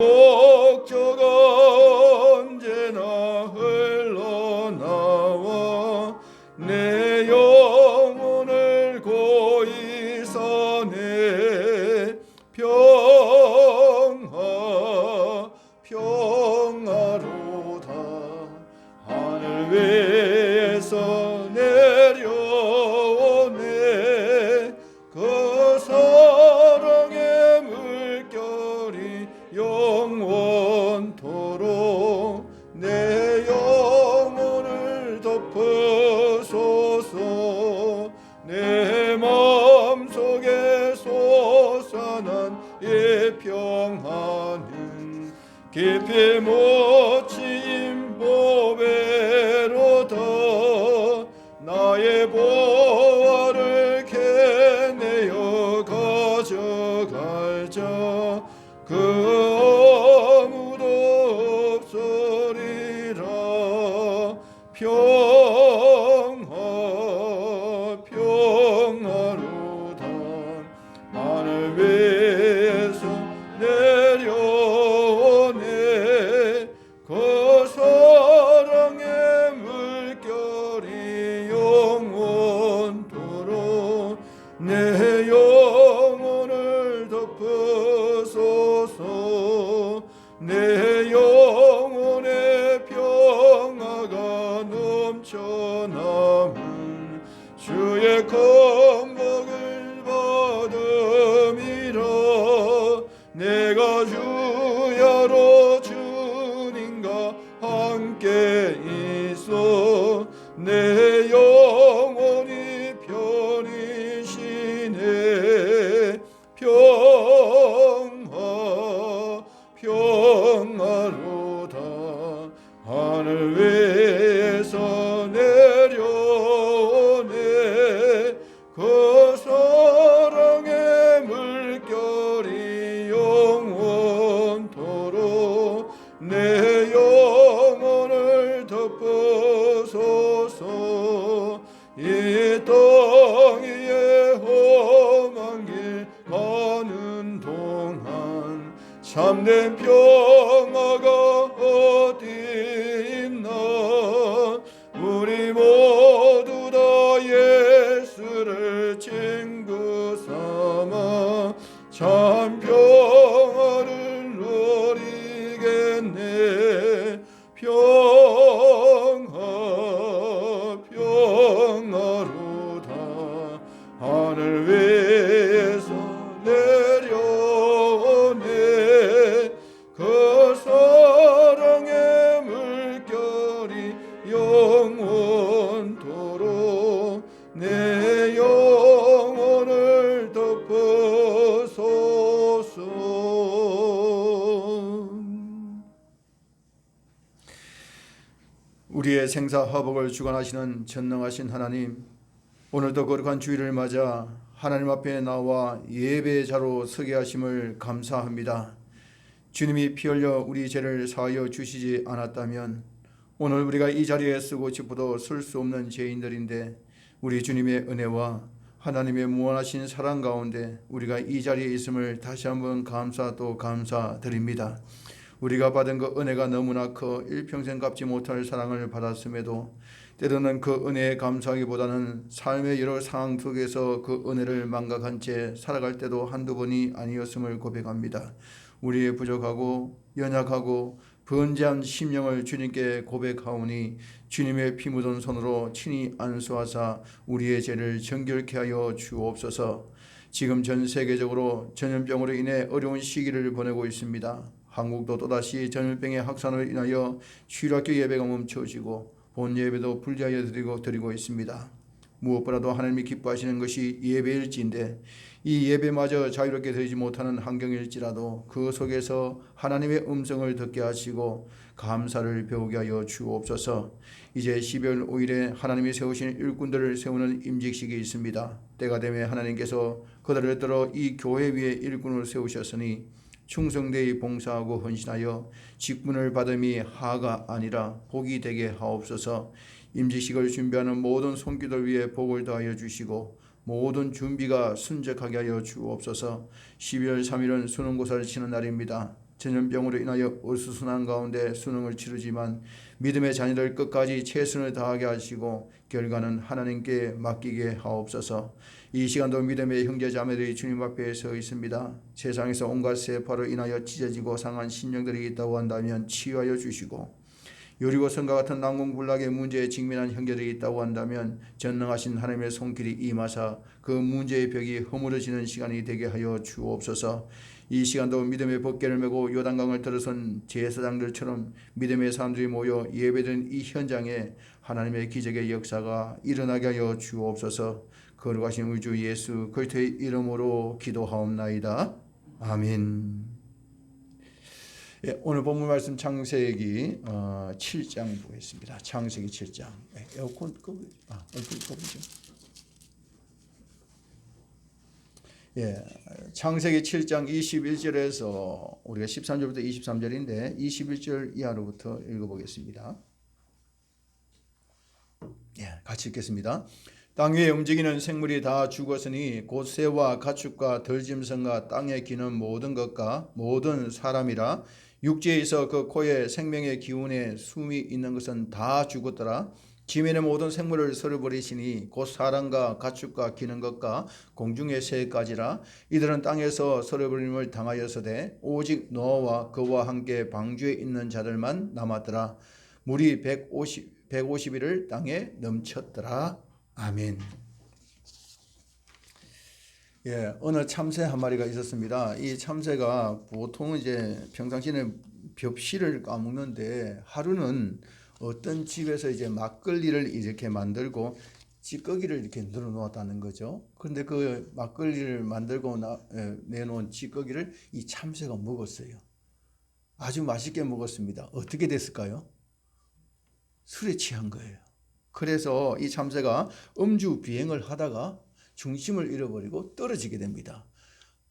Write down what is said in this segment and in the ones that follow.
목적 언제나 흘러나와 내 영혼을 고이 선해 평화로다. 하늘 위에서 내려오네 그 사랑의 물결이 영원토록 내 영혼을 덮으소서. 내 마음속에 솟아난 이 평화는 깊이 묻힌 보배로다. 나의 보화를 캐내어 가져갈 자 그 아무도 없으리라. 평화로다. 하늘 위에서 내려오네 그 사랑의 물결이 영원토록 내 영혼을 덮으소서. 내 영혼의 평화가 넘쳐남은 주의 건복을 받음이라. 내가 주야로 주님과 함께 있어 내 영혼이 편이시네. 평화로다. 하늘 위에서 내려오네 그 사랑의 물결이 영원토록 내 영혼을 덮으소서. 이 땅 위에 험한 길 가는 동안 참된 평화가 어디 있나. 우리 모두 다 예수를 친구 삼아 참 평화를 누리겠네. 평화로다. 하늘 위에서 내려오네 그 사랑의 물결이 영원토록 내 영혼을 덮으소서. 우리의 생사화복을 주관하시는 전능하신 하나님, 오늘도 거룩한 주일을 맞아 하나님 앞에 나와 예배의 자로 서게 하심을 감사합니다. 주님이 피 흘려 우리 죄를 사하여 주시지 않았다면 오늘 우리가 이 자리에 서고 싶어도 설 수 없는 죄인들인데, 우리 주님의 은혜와 하나님의 무한하신 사랑 가운데 우리가 이 자리에 있음을 다시 한번 감사드립니다. 우리가 받은 그 은혜가 너무나 커 일평생 갚지 못할 사랑을 받았음에도 때로는 그 은혜에 감사하기보다는 삶의 여러 상황 속에서 그 은혜를 망각한 채 살아갈 때도 한두 번이 아니었음을 고백합니다. 우리의 부족하고 연약하고 번제한 심령을 주님께 고백하오니 주님의 피 묻은 손으로 친히 안수하사 우리의 죄를 정결케 하여 주옵소서. 지금 전 세계적으로 전염병으로 인해 어려운 시기를 보내고 있습니다. 한국도 또다시 전염병의 확산으로 인하여 주일학교 예배가 멈춰지고 본 예배도 불리하여 드리고 있습니다. 무엇보다도 하나님이 기뻐하시는 것이 예배일지인데, 이 예배마저 자유롭게 드리지 못하는 환경일지라도 그 속에서 하나님의 음성을 듣게 하시고 감사를 배우게 하여 주옵소서. 이제 12월 5일에 하나님이 세우신 일꾼들을 세우는 임직식이 있습니다. 때가 되면 하나님께서 그들을 들어 이 교회 위에 일꾼을 세우셨으니 충성되이 봉사하고 헌신하여 직분을 받음이 하가 아니라 복이 되게 하옵소서. 임직식을 준비하는 모든 손길들 위에 복을 더하여 주시고 모든 준비가 순적하게 하여 주옵소서. 12월 3일은 수능고사를 치는 날입니다. 전염병으로 인하여 어수선한 가운데 수능을 치르지만 믿음의 자녀를 끝까지 최선을 다하게 하시고 결과는 하나님께 맡기게 하옵소서. 이 시간도 믿음의 형제 자매들이 주님 앞에 서 있습니다. 세상에서 온갖 세파로 인하여 찢어지고 상한 심령들이 있다고 한다면 치유하여 주시고, 요리고성과 같은 난공불락의 문제에 직면한 형제들이 있다고 한다면 전능하신 하나님의 손길이 임하사 그 문제의 벽이 허물어지는 시간이 되게 하여 주옵소서. 이 시간도 믿음의 법궤를 메고 요단강을 들어선 제사장들처럼 믿음의 사람들이 모여 예배드린 이 현장에 하나님의 기적의 역사가 일어나게 하여 주옵소서. 거룩하신 우리 주 예수 그리스도의 이름으로 기도하옵나이다. 아멘. 예, 오늘 본문 말씀 창세기 7장 보겠습니다. 창세기 7장. 에어컨 꺼보죠. 예, 창세기 7장 21절에서 우리가 13절부터 23절인데 21절 이하로부터 읽어보겠습니다. 예, 같이 읽겠습니다. 땅 위에 움직이는 생물이 다 죽었으니 곧 새와 가축과 들짐승과 땅에 기는 모든 것과 모든 사람이라. 육지에 있어 그 코에 생명의 기운에 숨이 있는 것은 다 죽었더라. 지면의 모든 생물을 썰어버리시니 곧 사람과 가축과 기는 것과 공중의 새까지라. 이들은 땅에서 썰어버림을 당하였으되 오직 노아와 그와 함께 방주에 있는 자들만 남았더라. 물이 150일을 땅에 넘쳤더라. 아멘. 예, 어느 참새 한 마리가 있었습니다. 이 참새가 보통 이제 평상시에는 벽실을 까먹는데 하루는 어떤 집에서 이제 막걸리를 이렇게 만들고 찌꺼기를 이렇게 늘어놓았다는 거죠. 그런데 그 막걸리를 만들고 내놓은 찌꺼기를 이 참새가 먹었어요. 아주 맛있게 먹었습니다. 어떻게 됐을까요? 술에 취한 거예요. 그래서 이 참새가 음주 비행을 하다가 중심을 잃어버리고 떨어지게 됩니다.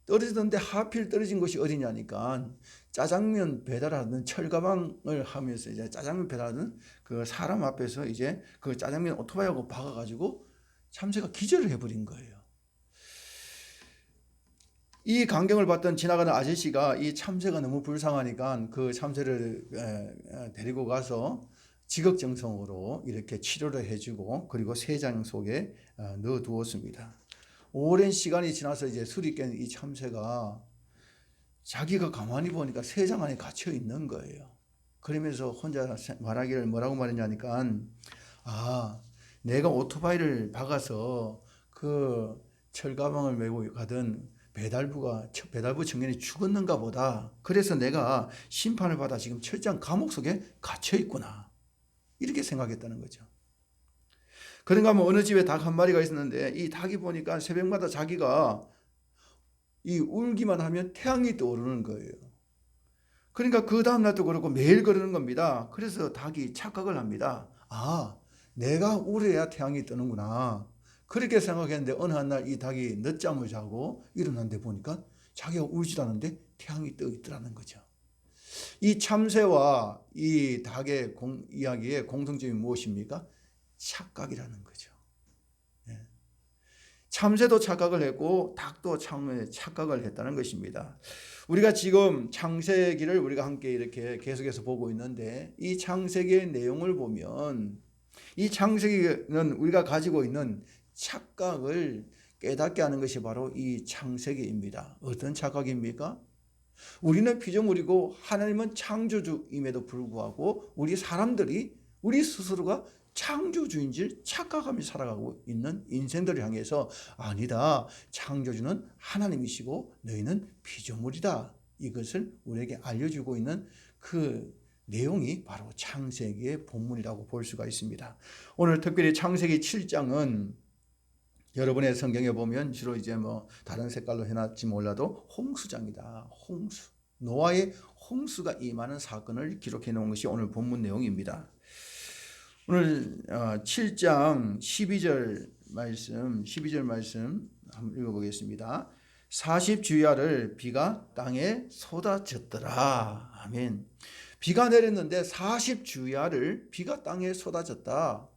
떨어지는데 하필 떨어진 곳이 어디냐니까 짜장면 배달하는 철가방을 하면서 이제 짜장면 배달하는 그 사람 앞에서 이제 그 짜장면 오토바이하고 박아가지고 참새가 기절을 해버린 거예요. 이 광경을 봤던 지나가는 아저씨가 이 참새가 너무 불쌍하니까 그 참새를 데리고 가서 지극정성으로 이렇게 치료를 해주고 그리고 새장 속에 넣어두었습니다. 오랜 시간이 지나서 이제 술이 깬 이 참새가 자기가 가만히 보니까 새장 안에 갇혀 있는 거예요. 그러면서 혼자 말하기를 뭐라고 말했냐니까, 내가 오토바이를 박아서 그 철가방을 메고 가던 배달부 청년이 죽었는가 보다. 그래서 내가 심판을 받아 지금 철장 감옥 속에 갇혀 있구나. 이렇게 생각했다는 거죠. 그런가 하면 어느 집에 닭 한 마리가 있었는데 이 닭이 보니까 새벽마다 자기가 이 울기만 하면 태양이 떠오르는 거예요. 그러니까 그 다음날도 그렇고 매일 그러는 겁니다. 그래서 닭이 착각을 합니다. 내가 울어야 태양이 뜨는구나. 그렇게 생각했는데 어느 한날 이 닭이 늦잠을 자고 일어났는데 보니까 자기가 울지도 않는데 태양이 떠 있더라는 거죠. 이 참새와 이 닭의 이야기의 공통점이 무엇입니까? 착각이라는 거죠. 참새도 착각을 했고 닭도 착각을 했다는 것입니다. 우리가 지금 창세기를 우리가 함께 이렇게 계속해서 보고 있는데 이 창세기의 내용을 보면 이 창세기는 우리가 가지고 있는 착각을 깨닫게 하는 것이 바로 이 창세기입니다. 어떤 착각입니까? 우리는 피조물이고 하나님은 창조주임에도 불구하고 우리 스스로가 창조주인 줄 착각하며 살아가고 있는 인생들을 향해서 아니다. 창조주는 하나님이시고 너희는 피조물이다. 이것을 우리에게 알려주고 있는 그 내용이 바로 창세기의 본문이라고 볼 수가 있습니다. 오늘 특별히 창세기 7장은 여러분의 성경에 보면 주로 이제 다른 색깔로 해놨지 몰라도 홍수장이다. 홍수. 노아의 홍수가 임하는 사건을 기록해 놓은 것이 오늘 본문 내용입니다. 오늘 7장 12절 말씀 한번 읽어보겠습니다. 40주야를 비가 땅에 쏟아졌더라. 아멘. 비가 내렸는데 40주야를 비가 땅에 쏟아졌다.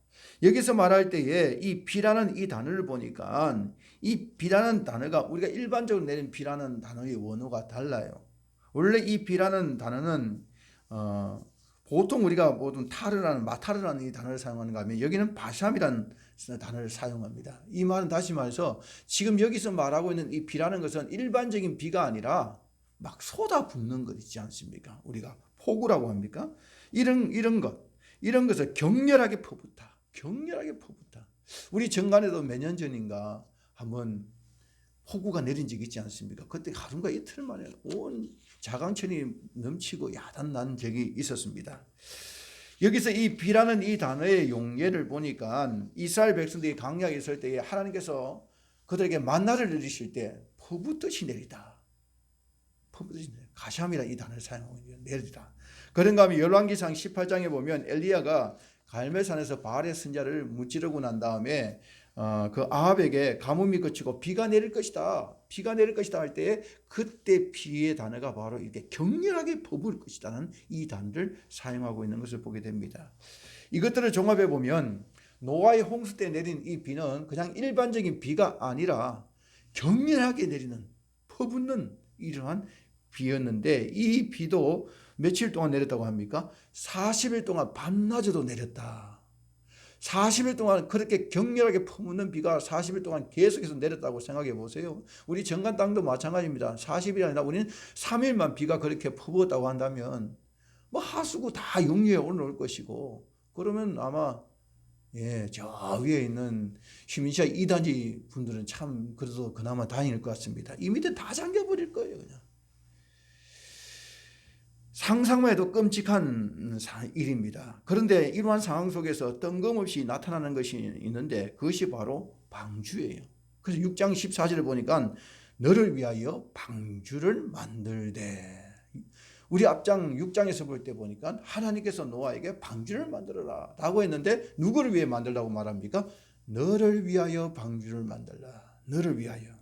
여기서 말할 때에 이 비라는 이 단어를 보니까 이 비라는 단어가 우리가 일반적으로 내린 비라는 단어의 원어가 달라요. 원래 이 비라는 단어는 보통 우리가 모든 타르라는 마타르라는 이 단어를 사용하는가 하면 여기는 바샴이라는 단어를 사용합니다. 이 말은 다시 말해서 지금 여기서 말하고 있는 이 비라는 것은 일반적인 비가 아니라 막 쏟아붓는 것 있지 않습니까? 우리가 폭우라고 합니까? 이런 것을 격렬하게 퍼붓다. 격렬하게 퍼붓다. 우리 정관에도 몇 년 전인가 한번 폭우가 내린 적이 있지 않습니까? 그때 하루가 이틀 만에 온 자강천이 넘치고 야단난 적이 있었습니다. 여기서 이 비라는 이 단어의 용례를 보니까 이스라엘 백성들이 광야에 있을 때에 하나님께서 그들에게 만나를 내리실 때 퍼붓듯이 내리다. 퍼붓듯이 내리다. 가샴이라 이 단어를 사용하고 있는 내리다. 그런가 하면 열왕기상 18장에 보면 엘리야가 갈멜산에서 바알의 선자를 무찌르고 난 다음에 그 아합에게 가뭄이 그치고 비가 내릴 것이다. 비가 내릴 것이다 할 때에 그때 비의 단어가 바로 이렇게 격렬하게 퍼부을 것이다는 이 단어를 사용하고 있는 것을 보게 됩니다. 이것들을 종합해 보면 노아의 홍수 때 내린 이 비는 그냥 일반적인 비가 아니라 격렬하게 내리는 퍼붓는 이러한 비였는데 이 비도 며칠 동안 내렸다고 합니까? 40일 동안 밤낮으로 내렸다. 40일 동안 그렇게 격렬하게 퍼붓는 비가 40일 동안 계속해서 내렸다고 생각해 보세요. 우리 정관 땅도 마찬가지입니다. 40일이 아니라 우리는 3일만 비가 그렇게 퍼부었다고 한다면 뭐 하수구 다 용류에 올라올 것이고 그러면 아마 저 위에 있는 휴민시아 2단지 분들은 참 그래도 그나마 다행일 것 같습니다. 이 밑에 다 잠겨버릴 거예요. 그냥. 상상만 해도 끔찍한 일입니다. 그런데 이러한 상황 속에서 뜬금없이 나타나는 것이 있는데 그것이 바로 방주예요. 그래서 6장 14절을 보니까 너를 위하여 방주를 만들되, 우리 앞장 6장에서 볼 때 보니까 하나님께서 노아에게 방주를 만들어라 라고 했는데 누구를 위해 만들라고 말합니까? 너를 위하여 방주를 만들라. 너를 위하여.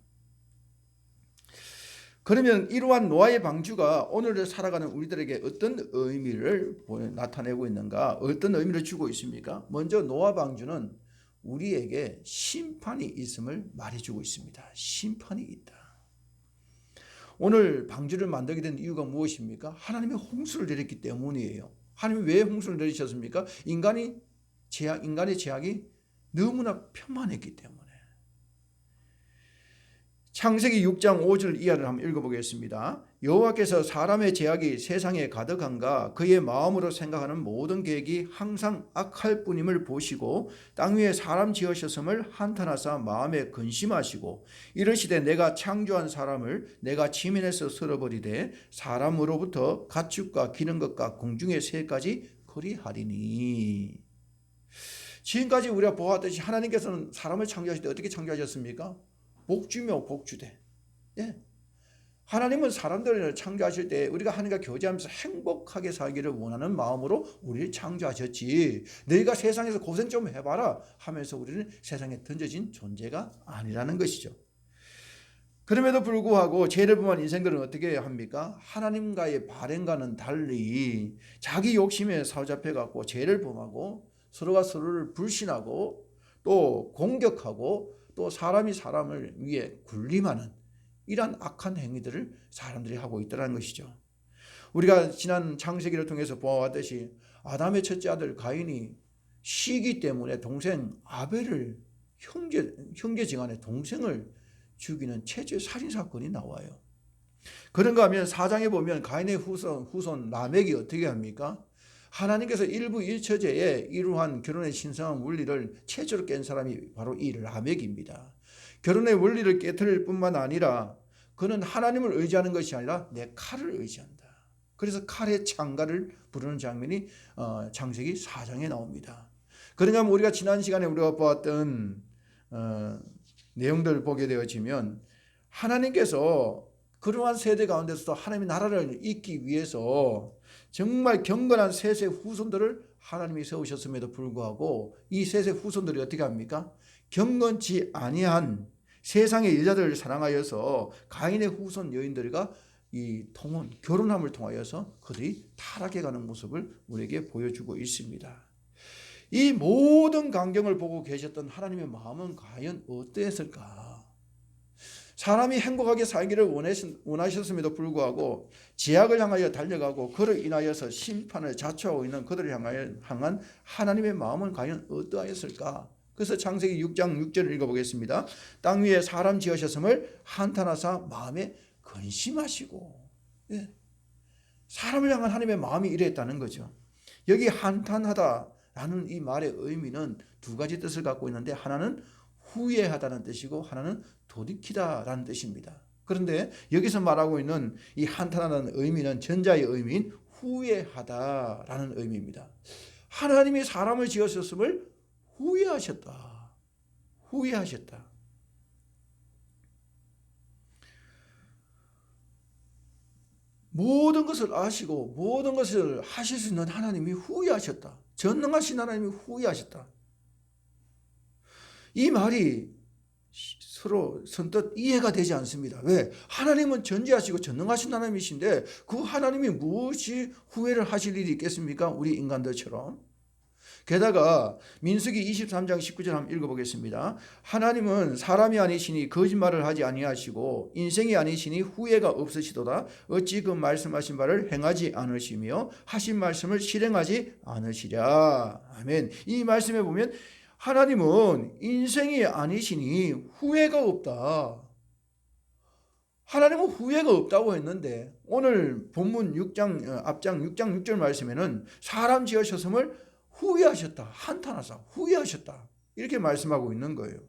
그러면 이러한 노아의 방주가 오늘을 살아가는 우리들에게 어떤 의미를 나타내고 있는가? 어떤 의미를 주고 있습니까? 먼저 노아 방주는 우리에게 심판이 있음을 말해주고 있습니다. 심판이 있다. 오늘 방주를 만들게 된 이유가 무엇입니까? 하나님의 홍수를 내렸기 때문이에요. 하나님이 왜 홍수를 내리셨습니까? 인간의 제약이 너무나 편만했기 때문에. 창세기 6장 5절 이하를 한번 읽어보겠습니다. 여호와께서 사람의 제약이 세상에 가득한가 그의 마음으로 생각하는 모든 계획이 항상 악할 뿐임을 보시고 땅 위에 사람 지으셨음을 한탄하사 마음에 근심하시고 이르시되 내가 창조한 사람을 내가 지면에서 쓸어버리되 사람으로부터 가축과 기는 것과 공중의 새까지 거리하리니. 지금까지 우리가 보았듯이 하나님께서는 사람을 창조하실 때 어떻게 창조하셨습니까? 복주며 복주되. 하나님은 사람들을 창조하실 때 우리가 하나님과 교제하면서 행복하게 살기를 원하는 마음으로 우리를 창조하셨지, 너희가 세상에서 고생 좀 해봐라 하면서 우리는 세상에 던져진 존재가 아니라는 것이죠. 그럼에도 불구하고 죄를 범한 인생들은 어떻게 합니까? 하나님과의 발행과는 달리 자기 욕심에 사로잡혀갖고 죄를 범하고 서로가 서로를 불신하고 또 공격하고 또 사람이 사람을 위해 군림하는 이러한 악한 행위들을 사람들이 하고 있다는 것이죠. 우리가 지난 창세기를 통해서 보아왔듯이 아담의 첫째 아들 가인이 시기 때문에 동생 아벨을 형제지간의 동생을 죽이는 최초의 살인사건이 나와요. 그런가 하면 4장에 보면 가인의 후손 라멕이 어떻게 합니까? 하나님께서 일부 일처제에 이러한 결혼의 신성한 원리를 최초로 깬 사람이 바로 이 라멕입니다. 결혼의 원리를 깨뜨릴 뿐만 아니라 그는 하나님을 의지하는 것이 아니라 내 칼을 의지한다. 그래서 칼의 창가를 부르는 장면이 창세기 4장에 나옵니다. 그러니까 우리가 지난 시간에 우리가 보았던 내용들을 보게 되어지면 하나님께서 그러한 세대 가운데서도 하나님의 나라를 잇기 위해서 정말 경건한 셋의 후손들을 하나님이 세우셨음에도 불구하고 이 셋의 후손들이 어떻게 합니까? 경건치 아니한 세상의 여자들을 사랑하여서 가인의 후손 여인들과 이 결혼함을 통하여서 그들이 타락해가는 모습을 우리에게 보여주고 있습니다. 이 모든 광경을 보고 계셨던 하나님의 마음은 과연 어떠했을까? 사람이 행복하게 살기를 원하셨음에도 불구하고 제약을 향하여 달려가고 그로 인하여서 심판을 자초하고 있는 그들을 향한 하나님의 마음은 과연 어떠하였을까? 그래서 창세기 6장 6절을 읽어보겠습니다. 땅 위에 사람 지으셨음을 한탄하사 마음에 근심하시고. 예. 사람을 향한 하나님의 마음이 이랬다는 거죠. 여기 한탄하다라는 이 말의 의미는 두 가지 뜻을 갖고 있는데, 하나는 후회하다는 뜻이고 하나는 돌이키다라는 뜻입니다. 그런데 여기서 말하고 있는 이 한탄하다는 의미는 전자의 의미인 후회하다라는 의미입니다. 하나님이 사람을 지으셨음을 후회하셨다. 후회하셨다. 모든 것을 아시고 모든 것을 하실 수 있는 하나님이 후회하셨다. 전능하신 하나님이 후회하셨다. 이 말이 서로 선뜻 이해가 되지 않습니다. 왜? 하나님은 전지하시고 전능하신 하나님이신데 그 하나님이 무엇이 후회를 하실 일이 있겠습니까? 우리 인간들처럼. 게다가 민수기 23장 19절 한번 읽어보겠습니다. 하나님은 사람이 아니시니 거짓말을 하지 아니하시고 인생이 아니시니 후회가 없으시도다. 어찌 그 말씀하신 바를 행하지 않으시며 하신 말씀을 실행하지 않으시랴. 아멘. 이 말씀에 보면 하나님은 인생이 아니시니 후회가 없다. 하나님은 후회가 없다고 했는데 오늘 본문 6장 앞장 6장 6절 말씀에는 사람 지으셨음을 후회하셨다. 한탄하사 후회하셨다. 이렇게 말씀하고 있는 거예요.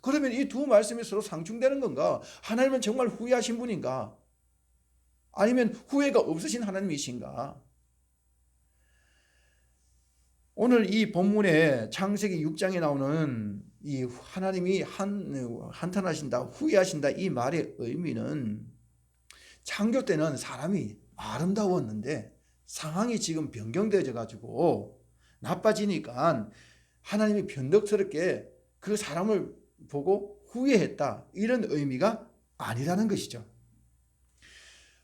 그러면 이 두 말씀이 서로 상충되는 건가? 하나님은 정말 후회하신 분인가? 아니면 후회가 없으신 하나님이신가? 오늘 이 본문에 창세기 6장에 나오는 이 하나님이 한탄하신다, 후회하신다 이 말의 의미는 창조 때는 사람이 아름다웠는데 상황이 지금 변경되어져 가지고 나빠지니까 하나님이 변덕스럽게 그 사람을 보고 후회했다 이런 의미가 아니라는 것이죠.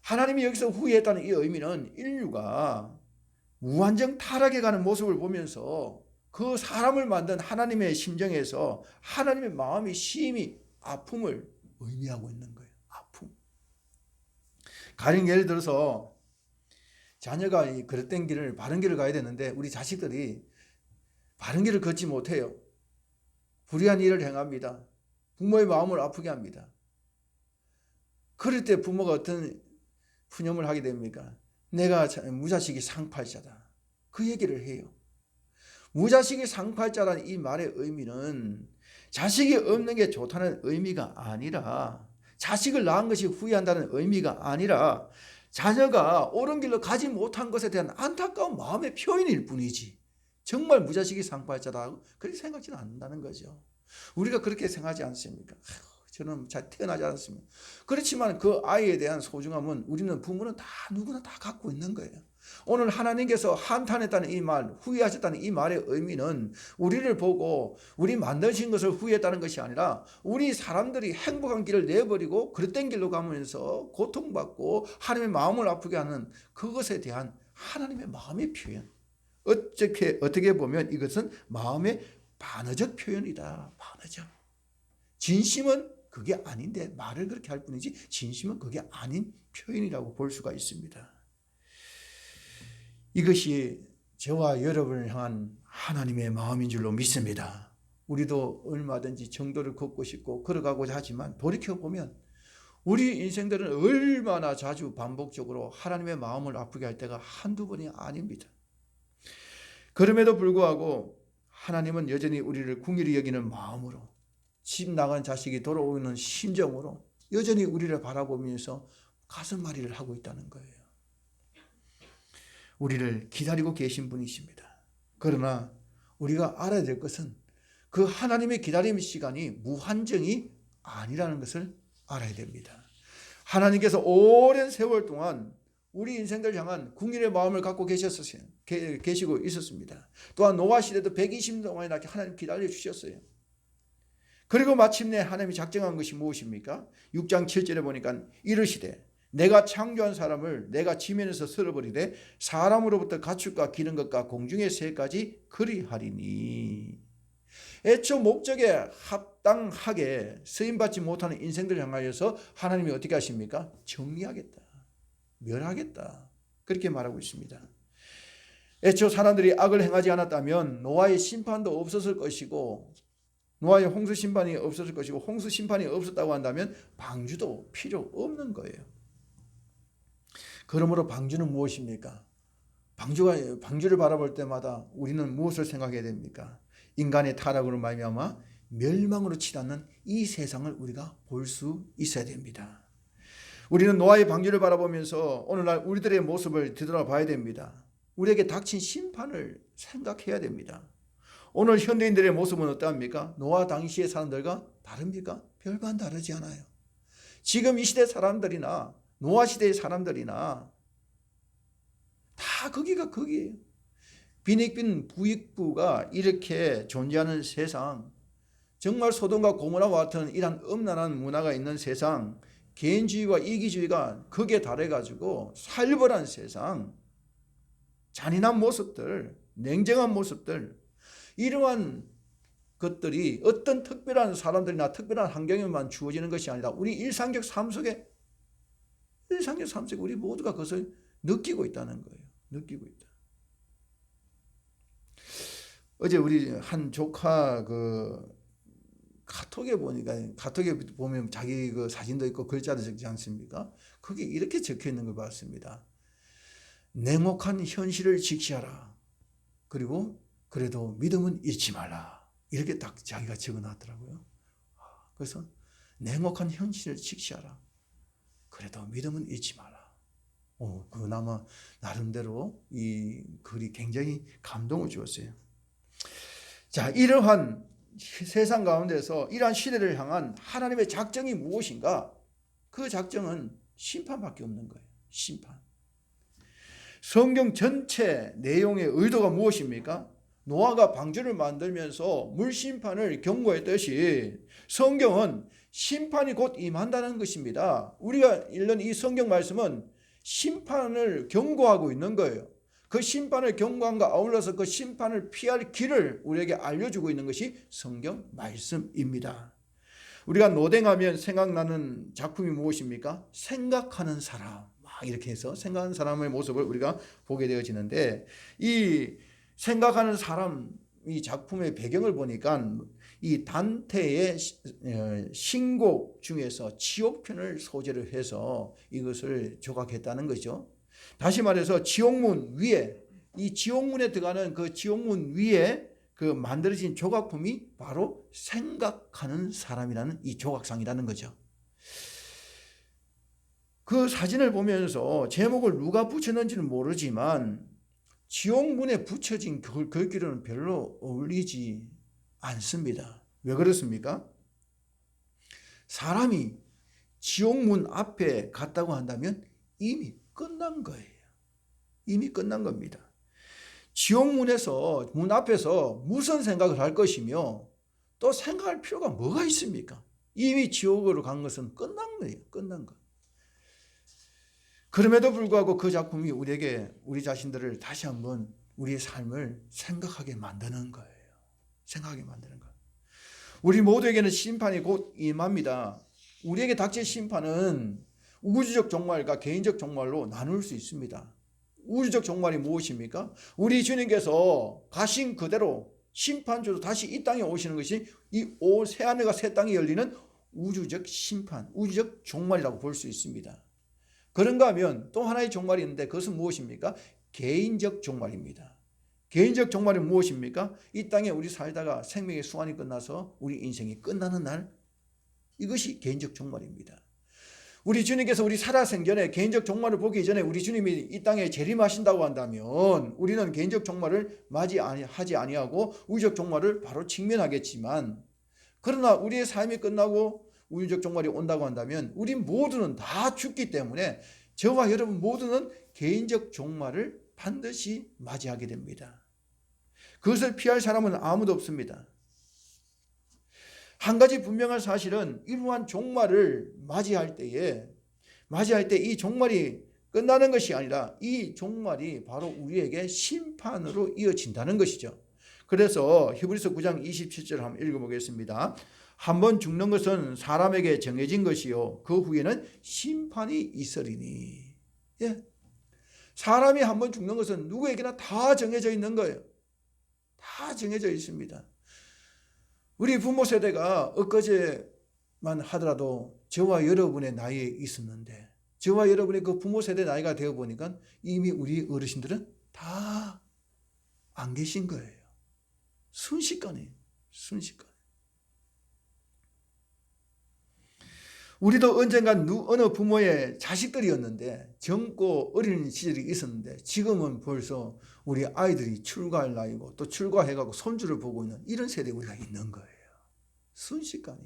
하나님이 여기서 후회했다는 이 의미는 인류가 무한정 타락해 가는 모습을 보면서 그 사람을 만든 하나님의 심정에서 하나님의 마음이 심히 아픔을 의미하고 있는 거예요. 아픔. 가령 예를 들어서 자녀가 이 그릇된 길을 바른 길을 가야 되는데 우리 자식들이 바른 길을 걷지 못해요. 불의한 일을 행합니다. 부모의 마음을 아프게 합니다. 그럴 때 부모가 어떤 푸념을 하게 됩니까? 내가 무자식이 상팔자다. 그 얘기를 해요. 무자식이 상팔자라는 이 말의 의미는 자식이 없는 게 좋다는 의미가 아니라, 자식을 낳은 것이 후회한다는 의미가 아니라 자녀가 옳은 길로 가지 못한 것에 대한 안타까운 마음의 표현일 뿐이지 정말 무자식이 상팔자다 그렇게 생각지는 않는다는 거죠. 우리가 그렇게 생각하지 않습니까? 저는 잘 태어나지 않았습니다. 그렇지만 그 아이에 대한 소중함은 우리는 부모는 다 누구나 다 갖고 있는 거예요. 오늘 하나님께서 한탄했다는 이 말, 후회하셨다는 이 말의 의미는 우리를 보고 우리 만드신 것을 후회했다는 것이 아니라 우리 사람들이 행복한 길을 내버리고 그릇된 길로 가면서 고통받고 하나님의 마음을 아프게 하는 그것에 대한 하나님의 마음의 표현. 어떻게 보면 이것은 마음의 반어적 표현이다. 반어적. 진심은 그게 아닌데 말을 그렇게 할 뿐이지 진심은 그게 아닌 표현이라고 볼 수가 있습니다. 이것이 저와 여러분을 향한 하나님의 마음인 줄로 믿습니다. 우리도 얼마든지 정도를 걷고 싶고 걸어가고자 하지만 돌이켜보면 우리 인생들은 얼마나 자주 반복적으로 하나님의 마음을 아프게 할 때가 한두 번이 아닙니다. 그럼에도 불구하고 하나님은 여전히 우리를 긍휼히 여기는 마음으로, 집 나간 자식이 돌아오는 심정으로 여전히 우리를 바라보면서 가슴앓이를 하고 있다는 거예요. 우리를 기다리고 계신 분이십니다. 그러나 우리가 알아야 될 것은 그 하나님의 기다림의 시간이 무한정이 아니라는 것을 알아야 됩니다. 하나님께서 오랜 세월 동안 우리 인생들 향한 긍휼의 마음을 갖고 계시고 있었습니다. 또한 노아 시대도 120년 동안이나 하나님 기다려 주셨어요. 그리고 마침내 하나님이 작정한 것이 무엇입니까? 6장 7절에 보니까 이르시되 내가 창조한 사람을 내가 지면에서 쓸어버리되 사람으로부터 가축과 기는 것과 공중의 새까지 그리하리니. 애초 목적에 합당하게 쓰임받지 못하는 인생들을 향하여서 하나님이 어떻게 하십니까? 정리하겠다, 멸하겠다, 그렇게 말하고 있습니다. 애초 사람들이 악을 행하지 않았다면 노아의 심판도 없었을 것이고, 노아의 홍수 심판이 없었을 것이고, 홍수 심판이 없었다고 한다면 방주도 필요 없는 거예요. 그러므로 방주는 무엇입니까? 방주를 바라볼 때마다 우리는 무엇을 생각해야 됩니까? 인간의 타락으로 말미암아 멸망으로 치닫는 이 세상을 우리가 볼 수 있어야 됩니다. 우리는 노아의 방주를 바라보면서 오늘날 우리들의 모습을 되돌아봐야 됩니다. 우리에게 닥친 심판을 생각해야 됩니다. 오늘 현대인들의 모습은 어떠합니까? 노아 당시의 사람들과 다릅니까? 별반 다르지 않아요. 지금 이 시대 사람들이나 노아 시대의 사람들이나 다 거기가 거기에요. 빈익빈 부익부가 이렇게 존재하는 세상, 정말 소돔과 고모라와 같은 이런 음란한 문화가 있는 세상, 개인주의와 이기주의가 극에 달해가지고 살벌한 세상, 잔인한 모습들, 냉정한 모습들, 이러한 것들이 어떤 특별한 사람들이나 특별한 환경에만 주어지는 것이 아니라 우리 일상적 삶 속에 우리 모두가 그것을 느끼고 있다는 거예요. 느끼고 있다. 어제 우리 한 조카 카톡에 보면 자기 그 사진도 있고 글자도 적지 않습니까? 거기 이렇게 적혀 있는 걸 봤습니다. 냉혹한 현실을 직시하라. 그리고 그래도 믿음은 잃지 말라. 이렇게 딱 자기가 적어놨더라고요. 그래서 냉혹한 현실을 직시하라. 그래도 믿음은 잃지 마라. 그나마 나름대로 이 글이 굉장히 감동을 주었어요. 자, 이러한 세상 가운데서 이러한 시대를 향한 하나님의 작정이 무엇인가? 그 작정은 심판밖에 없는 거예요. 심판. 성경 전체 내용의 의도가 무엇입니까? 노아가 방주를 만들면서 물심판을 경고했듯이 성경은 심판이 곧 임한다는 것입니다. 우리가 읽는 이 성경 말씀은 심판을 경고하고 있는 거예요. 그 심판을 경고함과 아울러서 그 심판을 피할 길을 우리에게 알려주고 있는 것이 성경 말씀입니다. 우리가 노댕하면 생각나는 작품이 무엇입니까? 생각하는 사람. 막 이렇게 해서 생각하는 사람의 모습을 우리가 보게 되어지는데, 이 생각하는 사람 이 작품의 배경을 보니까 이 단테의 신곡 중에서 지옥편을 소재로 해서 이것을 조각했다는 거죠. 다시 말해서 지옥문 위에, 이 지옥문에 들어가는 그 지옥문 위에 그 만들어진 조각품이 바로 생각하는 사람이라는 이 조각상이라는 거죠. 그 사진을 보면서 제목을 누가 붙였는지는 모르지만 지옥문에 붙여진 글귀로는 별로 어울리지 않습니다. 왜 그렇습니까? 사람이 지옥문 앞에 갔다고 한다면 이미 끝난 거예요. 이미 끝난 겁니다. 지옥문에서 문 앞에서 무슨 생각을 할 것이며 또 생각할 필요가 뭐가 있습니까? 이미 지옥으로 간 것은 끝난 거예요. 끝난 것. 그럼에도 불구하고 그 작품이 우리에게 우리 자신들을 다시 한번 우리의 삶을 생각하게 만드는 거예요. 생각하게 만드는 거예요. 우리 모두에게는 심판이 곧 임합니다. 우리에게 닥칠 심판은 우주적 종말과 개인적 종말로 나눌 수 있습니다. 우주적 종말이 무엇입니까? 우리 주님께서 가신 그대로 심판주로 다시 이 땅에 오시는 것이 이 새하늘과 새 땅이 열리는 우주적 심판, 우주적 종말이라고 볼 수 있습니다. 그런가 하면 또 하나의 종말이 있는데 그것은 무엇입니까? 개인적 종말입니다. 개인적 종말은 무엇입니까? 이 땅에 우리 살다가 생명의 수완이 끝나서 우리 인생이 끝나는 날, 이것이 개인적 종말입니다. 우리 주님께서 우리 살아생전에 개인적 종말을 보기 전에 우리 주님이 이 땅에 재림하신다고 한다면 우리는 개인적 종말을 맞이하지 아니하고 우주적 종말을 바로 직면하겠지만, 그러나 우리의 삶이 끝나고 우주적 종말이 온다고 한다면 우리 모두는 다 죽기 때문에 저와 여러분 모두는 개인적 종말을 반드시 맞이하게 됩니다. 그것을 피할 사람은 아무도 없습니다. 한 가지 분명한 사실은 이러한 종말을 맞이할 때 이 종말이 끝나는 것이 아니라 이 종말이 바로 우리에게 심판으로 이어진다는 것이죠. 그래서 히브리서 9장 27절 한번 읽어보겠습니다. 한번 죽는 것은 사람에게 정해진 것이요 그 후에는 심판이 있으리니. 예. 사람이 한번 죽는 것은 누구에게나 다 정해져 있는 거예요. 다 정해져 있습니다. 우리 부모 세대가 엊그제만 하더라도 저와 여러분의 나이에 있었는데, 저와 여러분의 그 부모 세대 나이가 되어 보니까 이미 우리 어르신들은 다 안 계신 거예요. 순식간에. 우리도 언젠간 어느 부모의 자식들이었는데, 젊고 어린 시절이 있었는데, 지금은 벌써 우리 아이들이 출가할 나이고 또 출가해가고 손주를 보고 있는 이런 세대에 우리가 있는 거예요. 순식간에.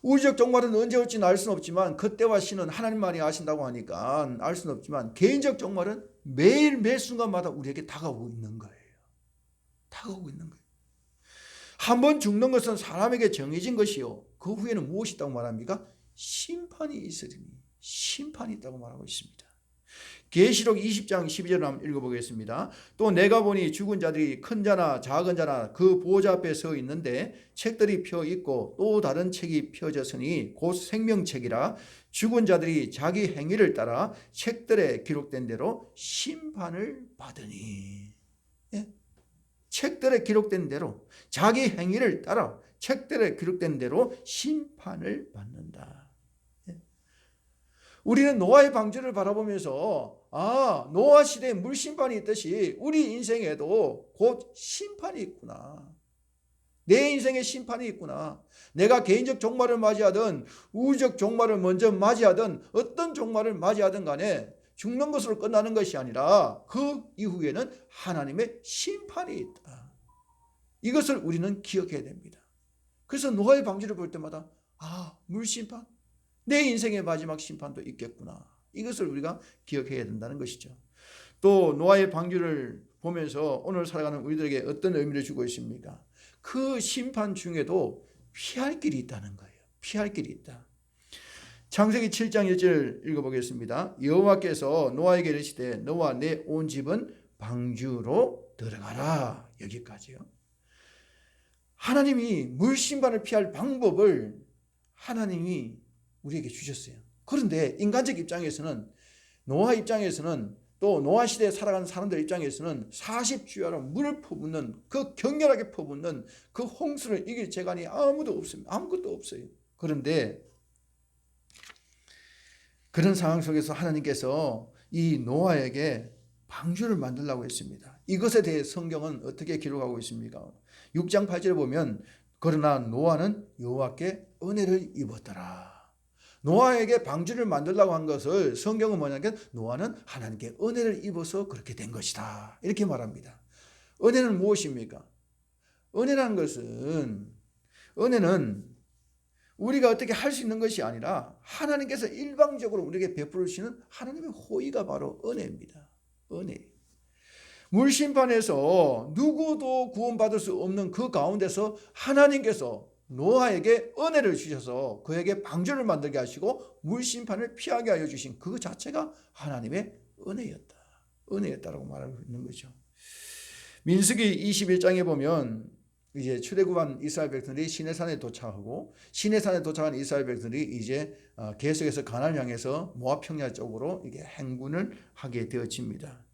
우주적 종말은 언제 올지는 알 수는 없지만, 그때와 시는 하나님만이 아신다고 하니까 알 수는 없지만, 개인적 종말은 매일 매 순간마다 우리에게 다가오고 있는 거예요. 다가오고 있는 거예요. 한번 죽는 것은 사람에게 정해진 것이요 그 후에는 무엇이 있다고 말합니까? 심판이 있으리니. 심판이 있다고 말하고 있습니다. 계시록 20장 12절을 한번 읽어보겠습니다. 또 내가 보니 죽은 자들이 큰 자나 작은 자나 그 보호자 앞에 서 있는데 책들이 펴 있고 또 다른 책이 펴졌으니 곧 생명책이라. 죽은 자들이 자기 행위를 따라 책들에 기록된 대로 심판을 받으니. 예? 책들에 기록된 대로 자기 행위를 따라 책들에 기록된 대로 심판을 받는다. 우리는 노아의 방주를 바라보면서 노아 시대에 물심판이 있듯이 우리 인생에도 곧 심판이 있구나. 내 인생에 심판이 있구나. 내가 개인적 종말을 맞이하든 우주적 종말을 먼저 맞이하든 어떤 종말을 맞이하든 간에 죽는 것으로 끝나는 것이 아니라 그 이후에는 하나님의 심판이 있다. 이것을 우리는 기억해야 됩니다. 그래서 노아의 방주를 볼 때마다 물심판? 내 인생의 마지막 심판도 있겠구나. 이것을 우리가 기억해야 된다는 것이죠. 또 노아의 방주를 보면서 오늘 살아가는 우리들에게 어떤 의미를 주고 있습니까? 그 심판 중에도 피할 길이 있다는 거예요. 피할 길이 있다. 창세기 7장 1절 읽어보겠습니다. 여호와께서 노아에게 이르시되 너와 내 온 집은 방주로 들어가라. 여기까지요. 하나님이 물심판을 피할 방법을 하나님이 우리에게 주셨어요. 그런데 인간적 입장에서는, 노아 입장에서는, 또 노아 시대에 살아가는 사람들 입장에서는 40주야로 물을 퍼붓는, 그 격렬하게 퍼붓는 그 홍수를 이길 재간이 아무도 없습니다. 아무것도 없어요. 그런데 그런 상황 속에서 하나님께서 이 노아에게 방주를 만들라고 했습니다. 이것에 대해 성경은 어떻게 기록하고 있습니까? 6장 8절에 보면 그러나 노아는 여호와께 은혜를 입었더라. 노아에게 방주를 만들라고 한 것을 성경은 뭐냐면 노아는 하나님께 은혜를 입어서 그렇게 된 것이다. 이렇게 말합니다. 은혜는 무엇입니까? 은혜라는 것은, 은혜는 우리가 어떻게 할 수 있는 것이 아니라 하나님께서 일방적으로 우리에게 베풀으시는 하나님의 호의가 바로 은혜입니다. 은혜. 물심판에서 누구도 구원받을 수 없는 그 가운데서 하나님께서 노아에게 은혜를 주셔서 그에게 방주를 만들게 하시고 물심판을 피하게 하여 주신 그 자체가 하나님의 은혜였다. 은혜였다라고 말하고 있는 거죠. 민수기 21장에 보면 이제 출애굽한 이스라엘 백성들이 시내산에 도착하고, 시내산에 도착한 이스라엘 백성들이 이제 계속해서 가나안을 향해서 모압 평야 쪽으로 이게 행군을 하게 되어집니다.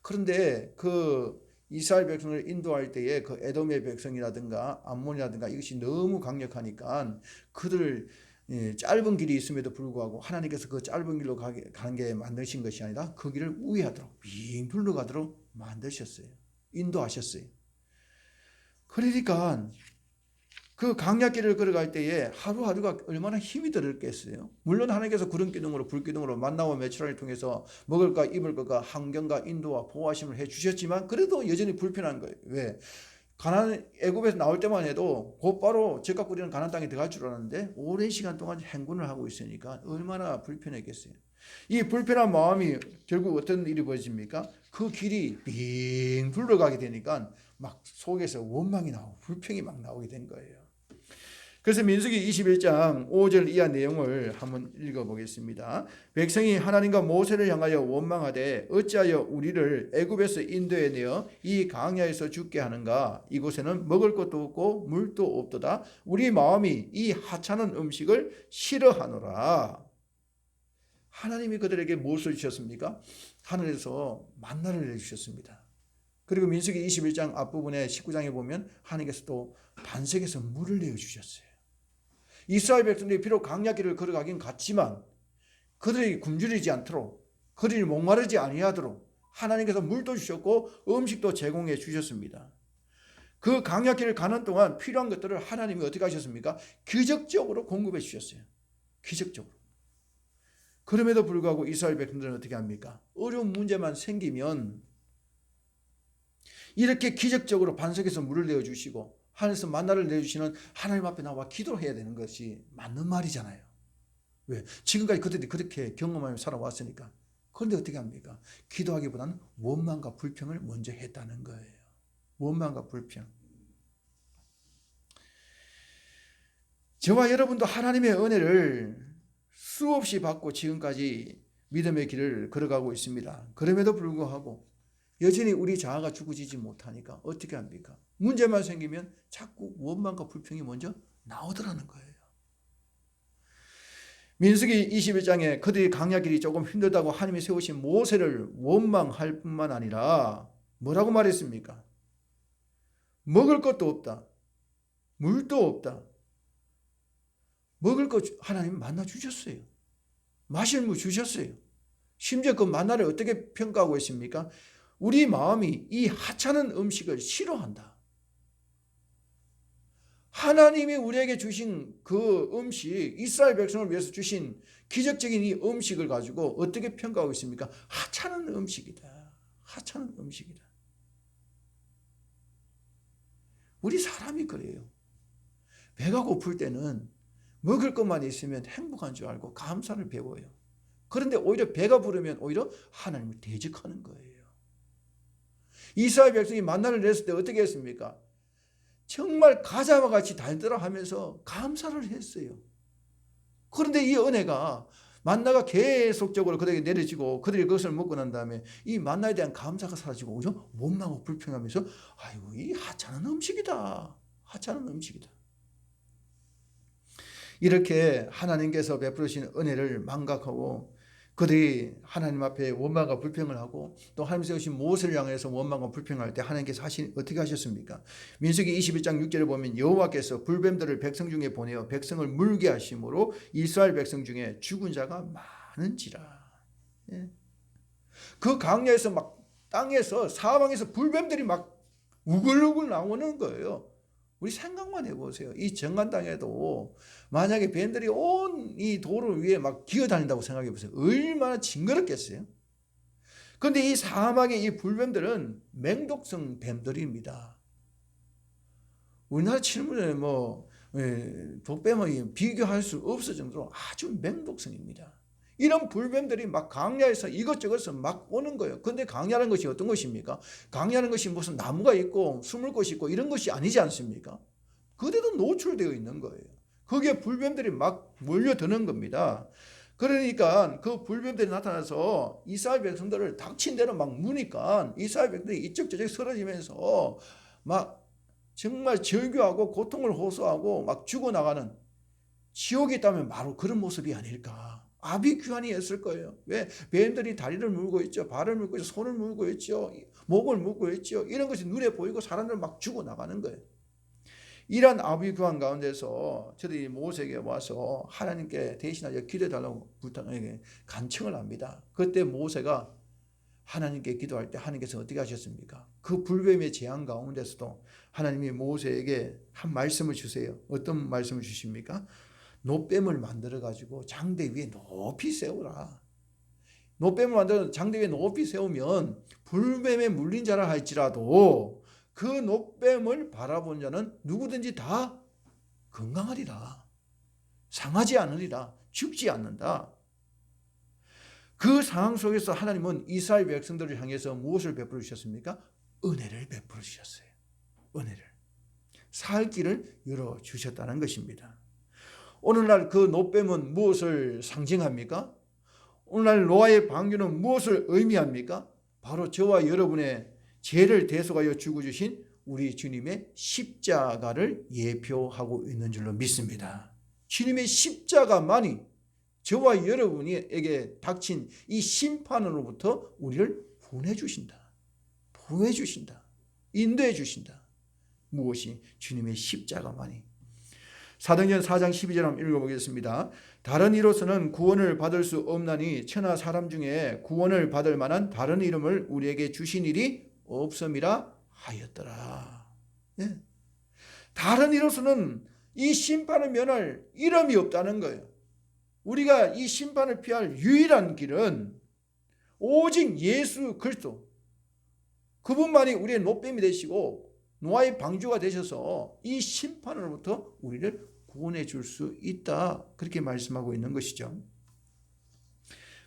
그런데 그 이스라엘 백성을 인도할 때에 그 에돔의 백성이라든가 암몬이라든가 이것이 너무 강력하니까 그들 짧은 길이 있음에도 불구하고 하나님께서 그 짧은 길로 가는 게 만드신 것이 아니라 그 길을 우회하도록 빙 둘러가도록 만드셨어요. 인도하셨어요. 그러니까 그 강약길을 걸어갈 때에 하루하루가 얼마나 힘이 들었겠어요. 물론 하나님께서 구름 기둥으로 불 기둥으로 만나와 메추라를 통해서 먹을까 입을 것과 환경과 인도와 보호하심을 해주셨지만 그래도 여전히 불편한 거예요. 왜? 가나안 애굽에서 나올 때만 해도 곧바로 젖과 꿀이는 가나안 땅에 들어갈 줄 알았는데 오랜 시간 동안 행군을 하고 있으니까 얼마나 불편했겠어요. 이 불편한 마음이 결국 어떤 일이 벌어집니까? 그 길이 빙 둘러가게 되니까 막 속에서 원망이 나오고 불평이 막 나오게 된 거예요. 그래서 민수기 21장 5절 이하 내용을 한번 읽어보겠습니다. 백성이 하나님과 모세를 향하여 원망하되 어찌하여 우리를 애굽에서 인도해 내어 이 광야에서 죽게 하는가? 이곳에는 먹을 것도 없고 물도 없도다. 우리 마음이 이 하찮은 음식을 싫어하노라. 하나님이 그들에게 무엇을 주셨습니까? 하늘에서 만나를 내주셨습니다. 그리고 민수기 21장 앞부분에 19장에 보면 하나님께서 또 반석에서 물을 내어주셨어요. 이스라엘 백성들이 비록 광야길을 걸어가긴 갔지만 그들이 굶주리지 않도록, 그들이 목마르지 아니하도록 하나님께서 물도 주셨고 음식도 제공해 주셨습니다. 그 광야길을 가는 동안 필요한 것들을 하나님이 어떻게 하셨습니까? 기적적으로 공급해 주셨어요. 기적적으로. 그럼에도 불구하고 이스라엘 백성들은 어떻게 합니까? 어려운 문제만 생기면 이렇게 기적적으로 반석에서 물을 내어주시고 하늘에서 만나를 내주시는 하나님 앞에 나와 기도해야 되는 것이 맞는 말이잖아요. 왜? 지금까지 그들이 그렇게 경험하며 살아왔으니까. 그런데 어떻게 합니까? 기도하기보다는 원망과 불평을 먼저 했다는 거예요. 원망과 불평. 저와 여러분도 하나님의 은혜를 수없이 받고 지금까지 믿음의 길을 걸어가고 있습니다. 그럼에도 불구하고 여전히 우리 자아가 죽어지지 못하니까 어떻게 합니까? 문제만 생기면 자꾸 원망과 불평이 먼저 나오더라는 거예요. 민수기 21장에 그들이 광야길이 조금 힘들다고 하나님이 세우신 모세를 원망할 뿐만 아니라 뭐라고 말했습니까? 먹을 것도 없다. 물도 없다. 먹을 것 하나님 만나 주셨어요. 마실 물 주셨어요. 심지어 그 만나를 어떻게 평가하고 있습니까? 우리 마음이 이 하찮은 음식을 싫어한다. 하나님이 우리에게 주신 그 음식, 이스라엘 백성을 위해서 주신 기적적인 이 음식을 가지고 어떻게 평가하고 있습니까? 하찮은 음식이다. 하찮은 음식이다. 우리 사람이 그래요. 배가 고플 때는 먹을 것만 있으면 행복한 줄 알고 감사를 배워요. 그런데 오히려 배가 부르면 오히려 하나님을 대적하는 거예요. 이스라엘 백성이 만나를 냈을 때 어떻게 했습니까? 정말 가자와 같이 달더라 하면서 감사를 했어요. 그런데 이 은혜가 만나가 계속적으로 그들에게 내려지고 그들이 그것을 먹고 난 다음에 이 만나에 대한 감사가 사라지고 오히려 원망하고 불평하면서 아이고 이 하찮은 음식이다. 하찮은 음식이다. 이렇게 하나님께서 베푸신 은혜를 망각하고 그들이 하나님 앞에 원망과 불평을 하고 또 하나님 세우신 모세를 향해서 원망과 불평할 때 하나님께서 어떻게 하셨습니까? 민수기 21장 6절에 보면 여호와께서 불뱀들을 백성 중에 보내어 백성을 물게 하심으로 이스라엘 백성 중에 죽은 자가 많은지라. 그 광야에서 막 땅에서 사방에서 불뱀들이 막 우글우글 나오는 거예요. 우리 생각만 해보세요. 이 정한 땅에도 만약에 뱀들이 온 이 도로 위에 막 기어다닌다고 생각해보세요. 얼마나 징그럽겠어요. 그런데 이 사막의 이 불뱀들은 맹독성 뱀들입니다. 우리나라 칠물에 독뱀의 비교할 수 없을 정도로 아주 맹독성입니다. 이런 불뱀들이 막 광야에서 이것저것을 막 오는 거예요. 그런데 광야라는 것이 어떤 것입니까? 광야라는 것이 무슨 나무가 있고 숨을 곳이 있고 이런 것이 아니지 않습니까? 그대도 노출되어 있는 거예요. 거기에 불뱀들이 막 몰려드는 겁니다. 그러니까 그 불뱀들이 나타나서 이스라엘 백성들을 닥친 대로 막 무니까 이스라엘 백성들이 이쪽 저쪽 쓰러지면서 막 정말 절규하고 고통을 호소하고 막 죽어나가는 지옥이 있다면 바로 그런 모습이 아닐까. 아비규환이었을 거예요. 왜? 뱀들이 다리를 물고 있죠. 발을 물고 있죠. 손을 물고 있죠. 목을 물고 있죠. 이런 것이 눈에 보이고 사람들 막 죽어나가는 거예요. 이런 아비규환 가운데서 저들이 모세에게 와서 하나님께 대신하여 기도해달라고 간청을 합니다. 그때 모세가 하나님께 기도할 때 하나님께서 어떻게 하셨습니까? 그 불뱀의 재앙 가운데서도 하나님이 모세에게 한 말씀을 주세요. 어떤 말씀을 주십니까? 놋뱀을 만들어 가지고 장대 위에 높이 세우라. 놋뱀을 만들어 장대 위에 높이 세우면 불뱀에 물린 자라 할지라도 그 놋뱀을 바라본 자는 누구든지 다 건강하리라. 상하지 않으리라. 죽지 않는다. 그 상황 속에서 하나님은 이스라엘 백성들을 향해서 무엇을 베풀어 주셨습니까? 은혜를 베풀어 주셨어요. 은혜를. 살 길을 열어주셨다는 것입니다. 오늘날 그 노뱀은 무엇을 상징합니까? 오늘날 노아의 방주는 무엇을 의미합니까? 바로 저와 여러분의 죄를 대속하여 죽어주신 우리 주님의 십자가를 예표하고 있는 줄로 믿습니다. 주님의 십자가만이 저와 여러분에게 닥친 이 심판으로부터 우리를 구원해 주신다. 보호해 주신다. 인도해 주신다. 무엇이? 주님의 십자가만이. 사도행전 4장 12절 한번 읽어보겠습니다. 다른 이로서는 구원을 받을 수 없나니 천하 사람 중에 구원을 받을 만한 다른 이름을 우리에게 주신 일이 없음이라 하였더라. 네. 다른 이로서는 이 심판을 면할 이름이 없다는 거예요. 우리가 이 심판을 피할 유일한 길은 오직 예수 그리스도, 그분만이 우리의 노뱀이 되시고 노아의 방주가 되셔서 이 심판으로부터 우리를 구원해 줄 수 있다, 그렇게 말씀하고 있는 것이죠.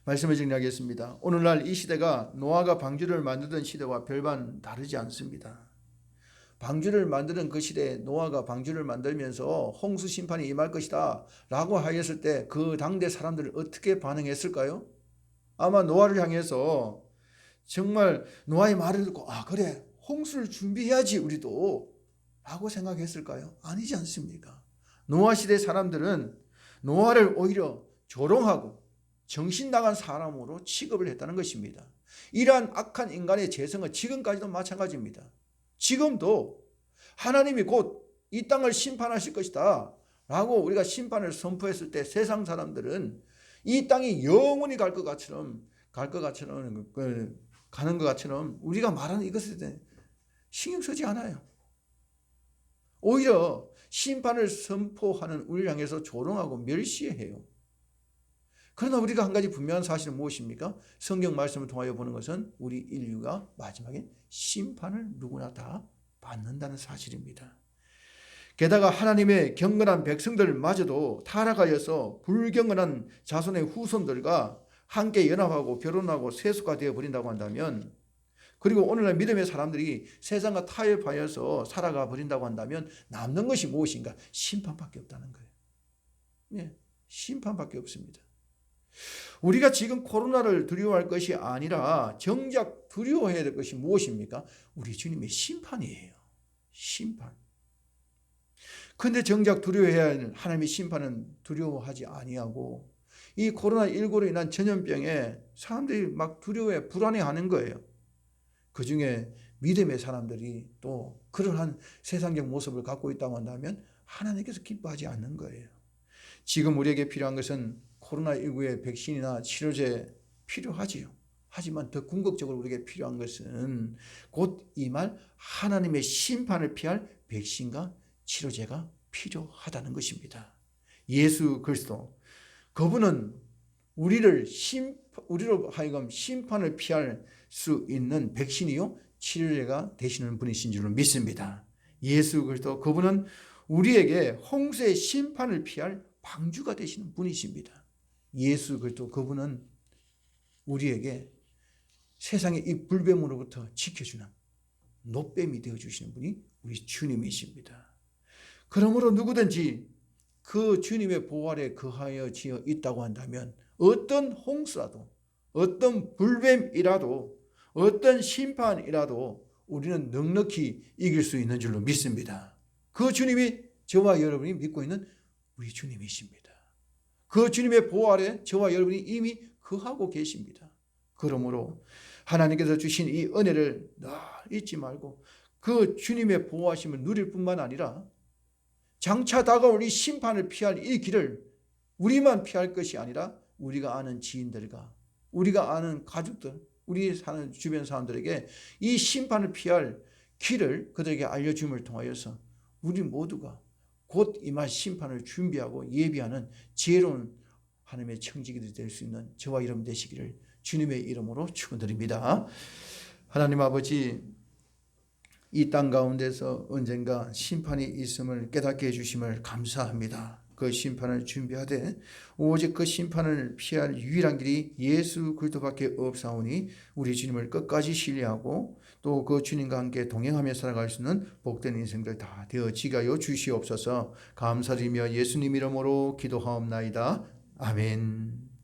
말씀을 정리하겠습니다. 오늘날 이 시대가 노아가 방주를 만들던 시대와 별반 다르지 않습니다. 방주를 만드는 그 시대에 노아가 방주를 만들면서 홍수 심판이 임할 것이다 라고 하였을 때 그 당대 사람들은 어떻게 반응했을까요? 아마 노아를 향해서 정말 노아의 말을 듣고 그래, 홍수를 준비해야지 우리도 라고 생각했을까요? 아니지 않습니까? 노아 시대 사람들은 노아를 오히려 조롱하고 정신 나간 사람으로 취급을 했다는 것입니다. 이러한 악한 인간의 재성은 지금까지도 마찬가지입니다. 지금도 하나님이 곧 이 땅을 심판하실 것이다 라고 우리가 심판을 선포했을 때 세상 사람들은 이 땅이 영원히 가는 것 같처럼 우리가 말하는 이것에 대해 신경 쓰지 않아요. 오히려 심판을 선포하는 우리를 향해서 조롱하고 멸시해요. 그러나 우리가 한 가지 분명한 사실은 무엇입니까? 성경 말씀을 통하여 보는 것은 우리 인류가 마지막에 심판을 누구나 다 받는다는 사실입니다. 게다가 하나님의 경건한 백성들마저도 타락하여서 불경건한 자손의 후손들과 함께 연합하고 결혼하고 세속화 되어 버린다고 한다면, 그리고 오늘날 믿음의 사람들이 세상과 타협하여서 살아가 버린다고 한다면 남는 것이 무엇인가? 심판밖에 없다는 거예요. 네, 심판밖에 없습니다. 우리가 지금 코로나를 두려워할 것이 아니라 정작 두려워해야 될 것이 무엇입니까? 우리 주님의 심판이에요. 심판. 그런데 정작 두려워해야 할 하나님의 심판은 두려워하지 아니하고 이 코로나19로 인한 전염병에 사람들이 막 두려워해 불안해하는 거예요. 그 중에 믿음의 사람들이 또 그러한 세상적 모습을 갖고 있다고 한다면 하나님께서 기뻐하지 않는 거예요. 지금 우리에게 필요한 것은 코로나19의 백신이나 치료제 필요하지요. 하지만 더 궁극적으로 우리에게 필요한 것은 곧 임할 하나님의 심판을 피할 백신과 치료제가 필요하다는 것입니다. 예수 그리스도, 그분은 우리로 하여금 심판을 피할 수 있는 백신이요 치료제가 되시는 분이신 줄로 믿습니다. 예수 그리스도, 그분은 우리에게 홍수의 심판을 피할 방주가 되시는 분이십니다. 예수 그리스도, 그분은 우리에게 세상의 이 불뱀으로부터 지켜주는 노뱀이 되어주시는 분이 우리 주님이십니다. 그러므로 누구든지 그 주님의 보호 아래 거하여 지어 있다고 한다면 어떤 홍수라도, 어떤 불뱀이라도, 어떤 심판이라도 우리는 넉넉히 이길 수 있는 줄로 믿습니다. 그 주님이 저와 여러분이 믿고 있는 우리 주님이십니다. 그 주님의 보호 아래 저와 여러분이 이미 거하고 계십니다. 그러므로 하나님께서 주신 이 은혜를 늘 잊지 말고 그 주님의 보호하심을 누릴 뿐만 아니라 장차 다가올 이 심판을 피할 이 길을 우리만 피할 것이 아니라 우리가 아는 지인들과 우리가 아는 가족들, 우리 사는 주변 사람들에게 이 심판을 피할 길을 그들에게 알려줌을 통하여서 우리 모두가 곧 임할 심판을 준비하고 예비하는 지혜로운 하나님의 청지기들이 될 수 있는 저와 여러분 되시기를 주님의 이름으로 축원드립니다. 하나님 아버지, 이 땅 가운데서 언젠가 심판이 있음을 깨닫게 해주심을 감사합니다. 그 심판을 준비하되 오직 그 심판을 피할 유일한 길이 예수 그리스도밖에 없사오니 우리 주님을 끝까지 신뢰하고 또 그 주님과 함께 동행하며 살아갈 수 있는 복된 인생들 다 되어지게 하여 주시옵소서. 감사드리며 예수님 이름으로 기도하옵나이다. 아멘.